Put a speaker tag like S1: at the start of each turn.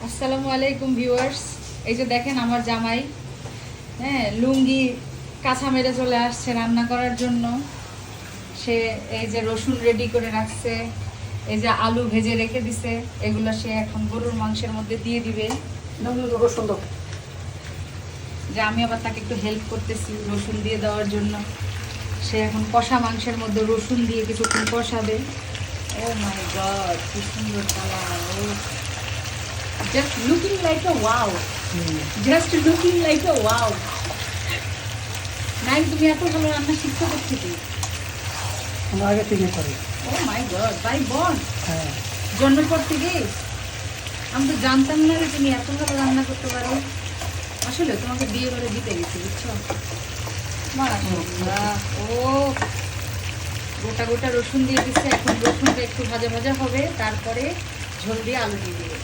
S1: আসসালামু আলাইকুম ভিউয়ার্স। এই যে দেখেন আমার জামাই, হ্যাঁ, লুঙ্গি কাঁচা মেরে চলে আসছে রান্না করার জন্য। সে এই যে রসুন রেডি করে রাখছে, এই যে আলু ভেজে রেখে দিছে, এগুলো সে এখন গরুর মাংসের মধ্যে দিয়ে দিবে।
S2: রসুন দাও।
S1: যে আমি আবার তাকে একটু হেল্প করতেছি রসুন দিয়ে দেওয়ার জন্য। সে এখন কষা মাংসের মধ্যে রসুন দিয়ে কিছুক্ষণ কষাবে। ও মাই গড, কি সুন্দর কালার! ও just looking like a wow, just looking like a wow. Naim, তুমি এত ভালো রান্না শিখতে করছি কি?
S2: আমরা আগে থেকে করি।
S1: ও মাই গড, বাই বর্ন,
S2: হ্যাঁ,
S1: জন্মের পর থেকেই? আমি তো জানতাম না যে তুমি এত ভালো রান্না করতে পারো। আসলে তোমাকে বিয়ে করে দিতে গেছি, বুঝছো? মাশাআল্লাহ। ও গোটা গোটা রসুন দিয়ে দিচ্ছে, এখন রসুনটা একটু ভাজা ভাজা হবে, তারপরে ঝোল দিয়ে আলু দিয়ে দিবে।